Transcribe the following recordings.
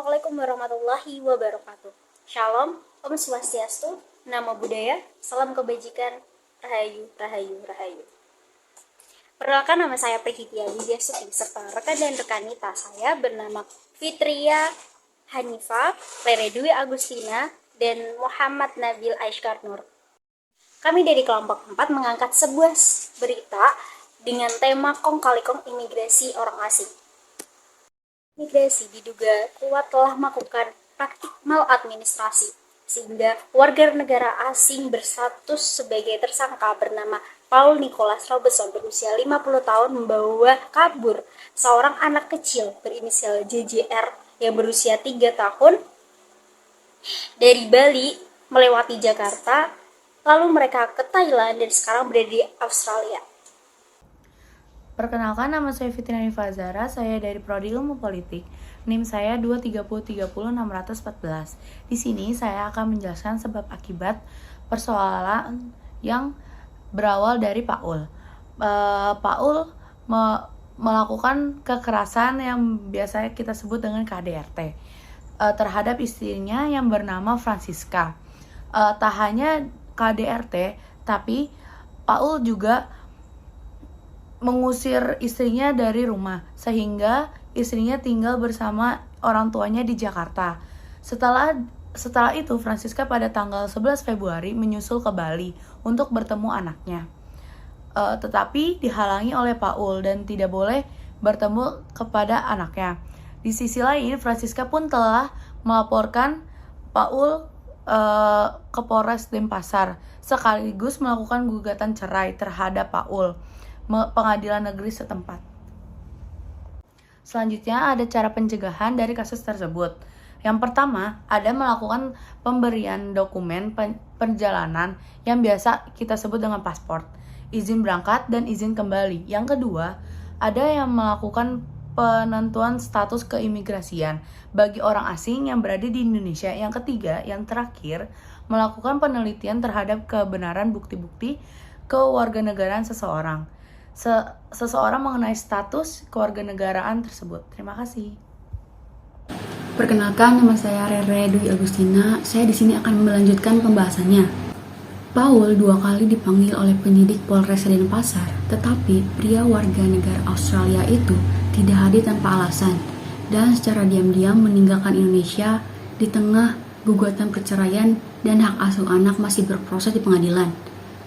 Assalamualaikum warahmatullahi wabarakatuh. Shalom, Om Swastiastu, Namo Buddhaya, Salam Kebajikan, Rahayu, Rahayu, Rahayu. Perkenalkan, nama saya Prihitya Widya Suti, serta rekan dan rekanita saya bernama Fitria Hanifa, Rere Dwi Agustina, dan Muhammad Nabil Aiskar Nur. Kami dari kelompok 4 mengangkat sebuah berita dengan tema Kong Kali Kong imigrasi orang asing. Imigrasi diduga kuat telah melakukan praktik maladministrasi, sehingga warga negara asing berstatus sebagai tersangka bernama Paul Nicholas Robeson berusia 50 tahun membawa kabur seorang anak kecil berinisial JJR yang berusia 3 tahun dari Bali melewati Jakarta, lalu mereka ke Thailand dan sekarang berada di Australia. Perkenalkan, nama saya Fitria Nifazara, saya dari Prodi Ilmu Politik. NIM saya 230300614. Di sini saya akan menjelaskan sebab akibat persoalan yang berawal dari Paul. Paul melakukan kekerasan yang biasa kita sebut dengan KDRT terhadap istrinya yang bernama Francisca. Tak hanya KDRT, tapi Paul juga mengusir istrinya dari rumah, sehingga istrinya tinggal bersama orang tuanya di Jakarta. Setelah itu, Francisca pada tanggal 11 Februari menyusul ke Bali untuk bertemu anaknya. Tetapi dihalangi oleh Paul dan tidak boleh bertemu kepada anaknya. Di sisi lain, Francisca pun telah melaporkan Paul ke Polres Denpasar, sekaligus melakukan gugatan cerai terhadap Paul pengadilan negeri setempat. Selanjutnya ada cara pencegahan dari kasus tersebut. Yang pertama, ada melakukan pemberian dokumen perjalanan yang biasa kita sebut dengan paspor, izin berangkat dan izin kembali. Yang kedua, ada yang melakukan penentuan status keimigrasian bagi orang asing yang berada di Indonesia. Yang ketiga, yang terakhir, melakukan penelitian terhadap kebenaran bukti-bukti kewarganegaraan seseorang mengenai status kewarganegaraan tersebut. Terima kasih. Perkenalkan, nama saya Rere Dwi Agustina. Saya di sini akan melanjutkan pembahasannya. Paul 2 kali dipanggil oleh penyidik Polres Denpasar, tetapi pria warga negara Australia itu tidak hadir tanpa alasan dan secara diam-diam meninggalkan Indonesia di tengah gugatan perceraian dan hak asuh anak masih berproses di pengadilan.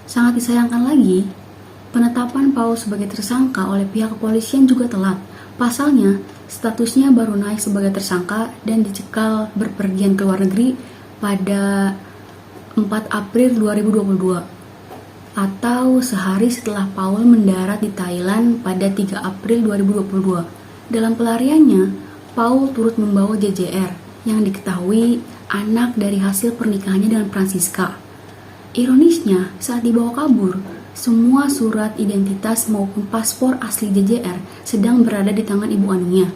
Sangat disayangkan lagi, penetapan Paul sebagai tersangka oleh pihak kepolisian juga telat. Pasalnya, statusnya baru naik sebagai tersangka dan dicekal berpergian ke luar negeri pada 4 April 2022, atau sehari setelah Paul mendarat di Thailand pada 3 April 2022. Dalam pelariannya, Paul turut membawa JJR yang diketahui anak dari hasil pernikahannya dengan Francisca. Ironisnya, saat dibawa kabur, semua surat identitas maupun paspor asli JJR sedang berada di tangan ibu kandungnya.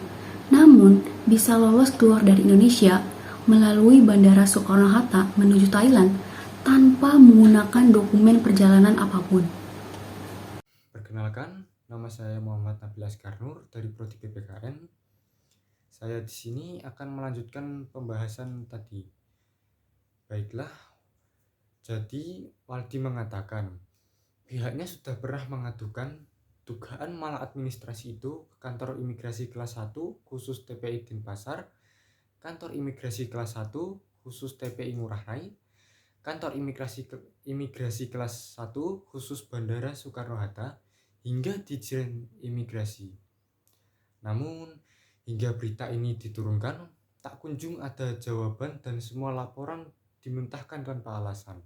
Namun, bisa lolos keluar dari Indonesia melalui Bandara Soekarno-Hatta menuju Thailand tanpa menggunakan dokumen perjalanan apapun. Perkenalkan, nama saya Muhammad Nabil Aiskar Nur dari Prodi PPKN. Saya di sini akan melanjutkan pembahasan tadi. Baiklah, jadi Waldi mengatakan pihaknya sudah pernah mengadukan dugaan maladministrasi itu ke kantor imigrasi kelas 1 khusus TPI Denpasar, kantor imigrasi kelas 1 khusus TPI Ngurah Rai, kantor imigrasi kelas 1 khusus Bandara Soekarno-Hatta, hingga Ditjen Imigrasi. Namun, hingga berita ini diturunkan, tak kunjung ada jawaban dan semua laporan dimuntahkan tanpa alasan.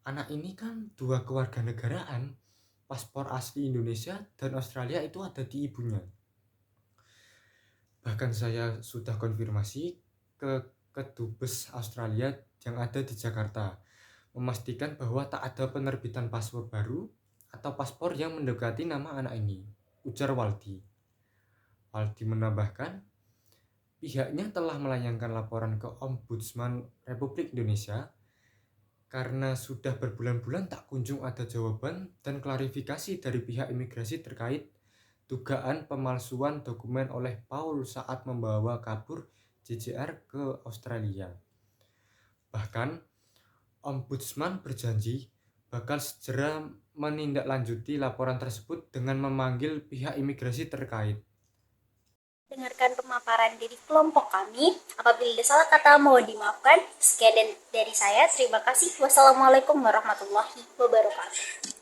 Anak ini kan 2 kewarganegaraan, paspor asli Indonesia dan Australia itu ada di ibunya. Bahkan saya sudah konfirmasi ke Kedubes Australia yang ada di Jakarta, memastikan bahwa tak ada penerbitan paspor baru atau paspor yang mendekati nama anak ini, ujar Waldi. Waldi menambahkan, pihaknya telah melayangkan laporan ke Ombudsman Republik Indonesia karena sudah berbulan-bulan tak kunjung ada jawaban dan klarifikasi dari pihak imigrasi terkait dugaan pemalsuan dokumen oleh Paul saat membawa kabur JJR ke Australia. Bahkan, Ombudsman berjanji bakal segera menindaklanjuti laporan tersebut dengan memanggil pihak imigrasi terkait. Dengarkan pemaparan dari kelompok kami. Apabila ada salah kata mohon dimaafkan. Sekian dari saya. Terima kasih. Wassalamualaikum warahmatullahi wabarakatuh.